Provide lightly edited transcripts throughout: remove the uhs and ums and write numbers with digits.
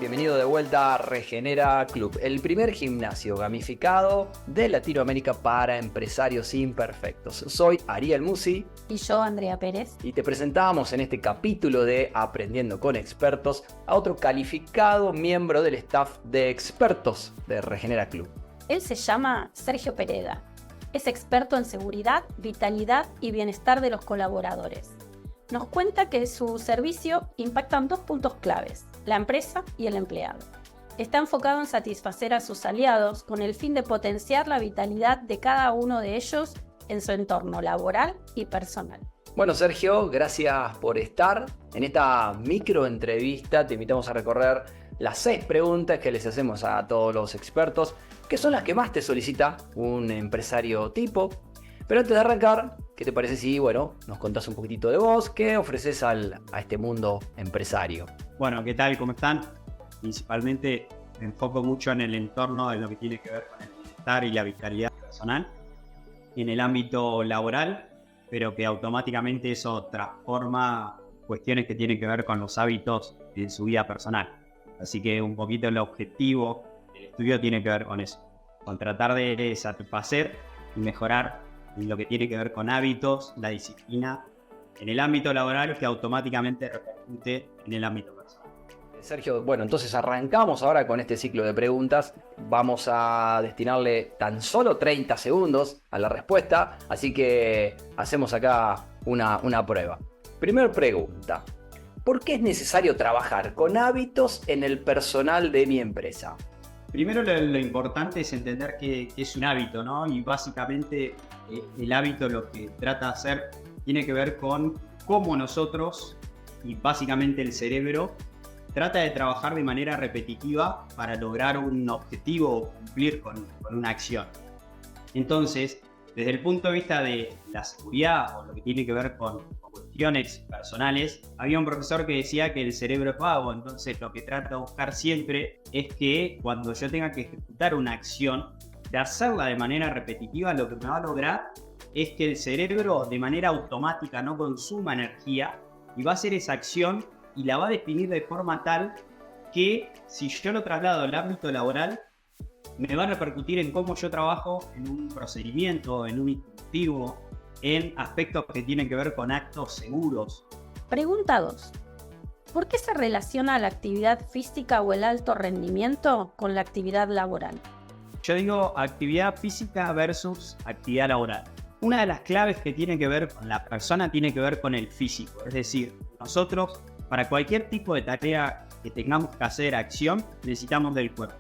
Bienvenido de vuelta a Regenera Club, el primer gimnasio gamificado de Latinoamérica para empresarios imperfectos. Soy Ariel Musi. Y yo, Andrea Pérez. Y te presentamos en este capítulo de Aprendiendo con Expertos a otro calificado miembro del staff de expertos de Regenera Club. Él se llama Sergio Pereda. Es experto en seguridad, vitalidad y bienestar de los colaboradores. Nos cuenta que su servicio impacta en 2 puntos claves: la empresa y el empleado. Está enfocado en satisfacer a sus aliados con el fin de potenciar la vitalidad de cada uno de ellos en su entorno laboral y personal. Bueno, Sergio, gracias por estar. En esta microentrevista te invitamos a recorrer las 6 preguntas que les hacemos a todos los expertos, que son las que más te solicita un empresario tipo. Pero antes de arrancar, ¿qué te parece si, nos contás un poquitito de vos? ¿Qué ofreces a este mundo empresario? Bueno, ¿qué tal? ¿Cómo están? Principalmente me enfoco mucho en el entorno de lo que tiene que ver con el bienestar y la vitalidad personal en el ámbito laboral, pero que automáticamente eso transforma cuestiones que tienen que ver con los hábitos de su vida personal. Así que un poquito el objetivo del estudio tiene que ver con eso, con tratar de satisfacer y mejorar en lo que tiene que ver con hábitos, la disciplina en el ámbito laboral que automáticamente repercute en el ámbito personal. Sergio, entonces arrancamos ahora con este ciclo de preguntas. Vamos a destinarle tan solo 30 segundos a la respuesta, así que hacemos acá una prueba. Primera pregunta: ¿por qué es necesario trabajar con hábitos en el personal de mi empresa? Primero lo importante es entender que es un hábito, ¿no? Y básicamente el hábito lo que trata de hacer tiene que ver con cómo nosotros y básicamente el cerebro trata de trabajar de manera repetitiva para lograr un objetivo o cumplir con una acción. Entonces, desde el punto de vista de la seguridad o lo que tiene que ver con cuestiones personales, había un profesor que decía que el cerebro es vago, entonces lo que trata de buscar siempre es que cuando yo tenga que ejecutar una acción, de hacerla de manera repetitiva, lo que me va a lograr es que el cerebro de manera automática no consuma energía y va a hacer esa acción y la va a definir de forma tal que si yo lo traslado al ámbito laboral, me va a repercutir en cómo yo trabajo en un procedimiento, en un instructivo, en aspectos que tienen que ver con actos seguros. Pregunta 2. ¿Por qué se relaciona la actividad física o el alto rendimiento con la actividad laboral? Yo digo actividad física versus actividad laboral. Una de las claves que tiene que ver con la persona tiene que ver con el físico. Es decir, nosotros, para cualquier tipo de tarea que tengamos que hacer acción, necesitamos del cuerpo.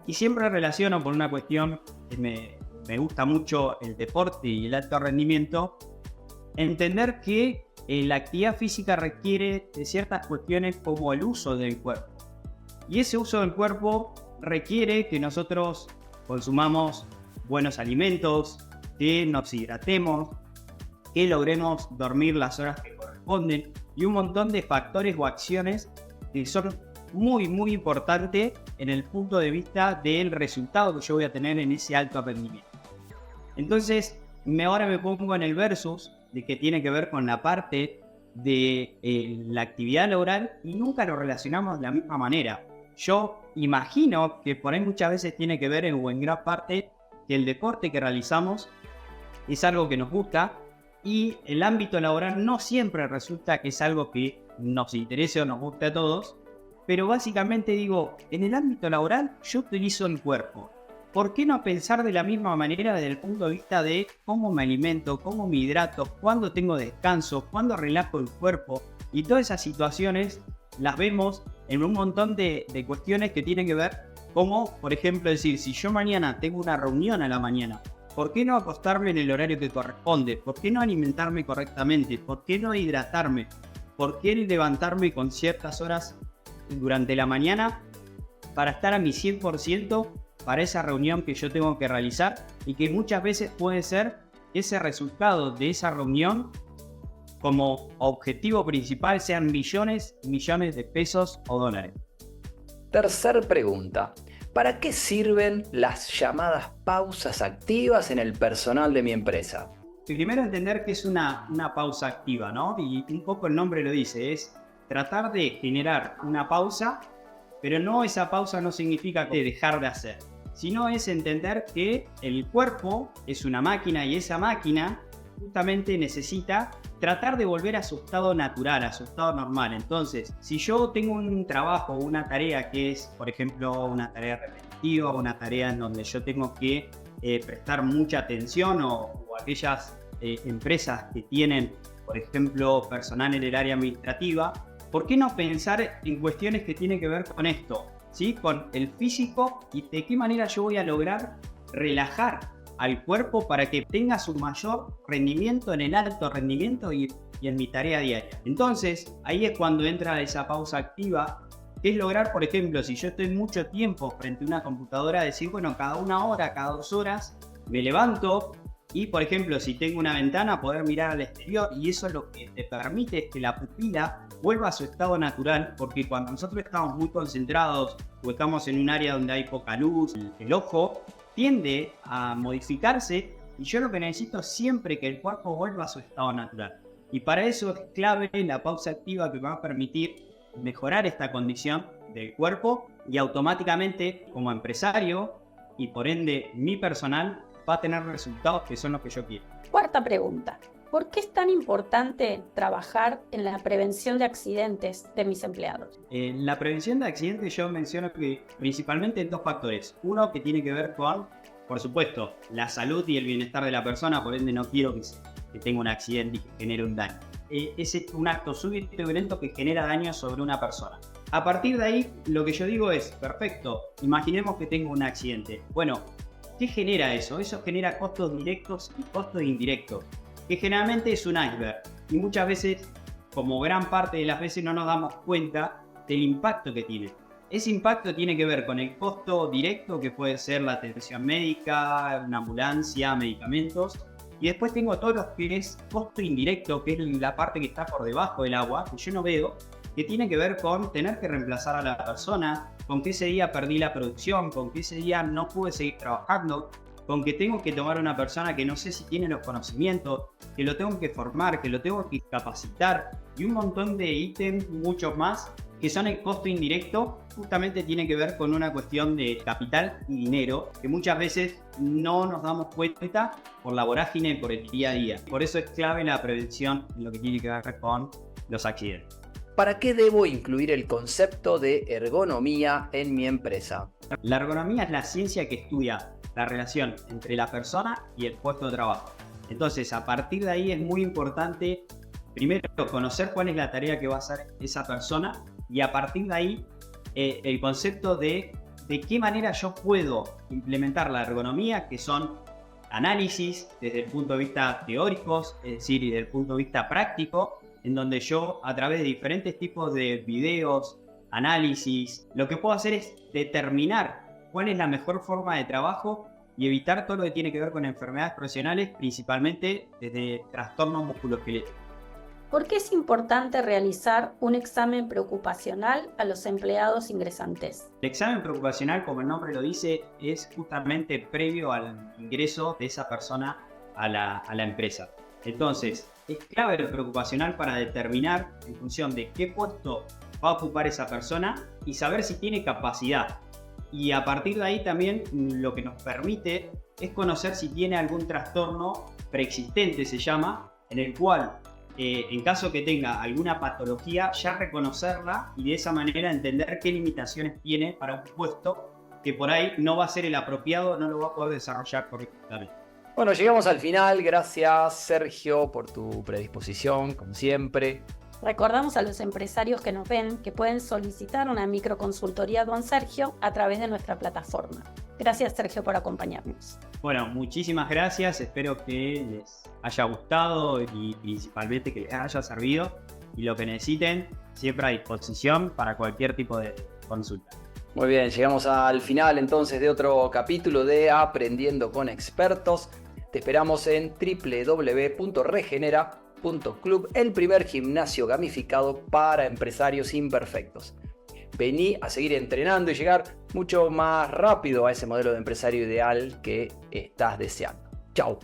Y siempre relaciono por una cuestión que me gusta mucho el deporte y el alto rendimiento, entender que la actividad física requiere de ciertas cuestiones como el uso del cuerpo. Y ese uso del cuerpo requiere que nosotros consumamos buenos alimentos, que nos hidratemos, que logremos dormir las horas que corresponden y un montón de factores o acciones que son muy importantes en el punto de vista del resultado que yo voy a tener en ese alto rendimiento. Entonces, ahora me pongo en el versus de que tiene que ver con la parte de la actividad laboral y nunca lo relacionamos de la misma manera. Yo imagino que por ahí muchas veces tiene que ver en gran parte que el deporte que realizamos es algo que nos gusta y el ámbito laboral no siempre resulta que es algo que nos interese o nos guste a todos, pero básicamente digo, en el ámbito laboral yo utilizo el cuerpo. ¿Por qué no pensar de la misma manera desde el punto de vista de cómo me alimento, cómo me hidrato, cuándo tengo descanso, cuándo relajo el cuerpo? Y todas esas situaciones las vemos en un montón de cuestiones que tienen que ver, como por ejemplo decir, si yo mañana tengo una reunión a la mañana, ¿por qué no acostarme en el horario que corresponde? ¿Por qué no alimentarme correctamente? ¿Por qué no hidratarme? ¿Por qué levantarme con ciertas horas durante la mañana para estar a mi 100% para esa reunión que yo tengo que realizar? Y que muchas veces puede ser ese resultado de esa reunión como objetivo principal sean millones y millones de pesos o dólares. Tercer pregunta: ¿para qué sirven las llamadas pausas activas en el personal de mi empresa? Primero entender que es una pausa activa, ¿no? Y un poco el nombre lo dice, es tratar de generar una pausa pero no, esa pausa no significa que dejar de hacer, sino es entender que el cuerpo es una máquina y esa máquina justamente necesita tratar de volver a su estado natural, a su estado normal. Entonces, si yo tengo un trabajo, una tarea que es, por ejemplo, una tarea repetitiva, una tarea en donde yo tengo que prestar mucha atención o aquellas empresas que tienen, por ejemplo, personal en el área administrativa, ¿por qué no pensar en cuestiones que tienen que ver con esto? ¿Sí? Con el físico y de qué manera yo voy a lograr relajar al cuerpo para que tenga su mayor rendimiento en el alto rendimiento y en mi tarea diaria. Entonces, ahí es cuando entra esa pausa activa, que es lograr, por ejemplo, si yo estoy mucho tiempo frente a una computadora, decir, bueno, cada 1 hora, cada 2 horas, me levanto y, por ejemplo, si tengo una ventana, poder mirar al exterior, y eso lo que te permite es que la pupila vuelva a su estado natural, porque cuando nosotros estamos muy concentrados o estamos en un área donde hay poca luz, el ojo tiende a modificarse y yo lo que necesito es siempre que el cuerpo vuelva a su estado natural. Y para eso es clave la pausa activa, que me va a permitir mejorar esta condición del cuerpo y automáticamente como empresario y por ende mi personal va a tener resultados que son los que yo quiero. Cuarta pregunta. ¿Por qué es tan importante trabajar en la prevención de accidentes de mis empleados? En la prevención de accidentes yo menciono que principalmente 2 factores. Uno que tiene que ver con, por supuesto, la salud y el bienestar de la persona, por ende no quiero que tenga un accidente y que genere un daño. Es un acto súbito y violento que genera daño sobre una persona. A partir de ahí, lo que yo digo es, perfecto, imaginemos que tengo un accidente. Bueno, ¿qué genera eso? Eso genera costos directos y costos indirectos, que generalmente es un iceberg. Y muchas veces, como gran parte de las veces, no nos damos cuenta del impacto que tiene. Ese impacto tiene que ver con el costo directo, que puede ser la atención médica, una ambulancia, medicamentos. Y después tengo todo lo que es costo indirecto, que es la parte que está por debajo del agua, que yo no veo, que tiene que ver con tener que reemplazar a la persona, con que ese día perdí la producción, con que ese día no pude seguir trabajando, con que tengo que tomar a una persona que no sé si tiene los conocimientos, que lo tengo que formar, que lo tengo que capacitar, y un montón de ítems, muchos más, que son el costo indirecto. Justamente tiene que ver con una cuestión de capital y dinero, que muchas veces no nos damos cuenta por la vorágine, por el día a día. Por eso es clave la prevención en lo que tiene que ver con los accidentes. ¿Para qué debo incluir el concepto de ergonomía en mi empresa? La ergonomía es la ciencia que estudia la relación entre la persona y el puesto de trabajo. Entonces, a partir de ahí es muy importante, primero, conocer cuál es la tarea que va a hacer esa persona, y a partir de ahí el concepto de qué manera yo puedo implementar la ergonomía, que son análisis desde el punto de vista teórico, es decir, y desde el punto de vista práctico, en donde yo, a través de diferentes tipos de videos, análisis, lo que puedo hacer es determinar cuál es la mejor forma de trabajo y evitar todo lo que tiene que ver con enfermedades profesionales, principalmente desde trastornos musculoesqueléticos. ¿Por qué es importante realizar un examen preocupacional a los empleados ingresantes? El examen preocupacional, como el nombre lo dice, es justamente previo al ingreso de esa persona a la empresa. Entonces, es clave el preocupacional para determinar en función de qué puesto va a ocupar esa persona y saber si tiene capacidad. Y a partir de ahí también lo que nos permite es conocer si tiene algún trastorno preexistente, se llama, en el cual en caso que tenga alguna patología, ya reconocerla y de esa manera entender qué limitaciones tiene para un puesto que por ahí no va a ser el apropiado, no lo va a poder desarrollar correctamente. Bueno, llegamos al final. Gracias, Sergio, por tu predisposición, como siempre. Recordamos a los empresarios que nos ven que pueden solicitar una microconsultoría Don Sergio a través de nuestra plataforma. Gracias, Sergio, por acompañarnos. Bueno, muchísimas gracias. Espero que les haya gustado y principalmente que les haya servido. Y lo que necesiten, siempre a disposición para cualquier tipo de consulta. Muy bien, llegamos al final entonces de otro capítulo de Aprendiendo con Expertos. Te esperamos en www.regenera.club, el primer gimnasio gamificado para empresarios imperfectos. Vení a seguir entrenando y llegar mucho más rápido a ese modelo de empresario ideal que estás deseando. Chau.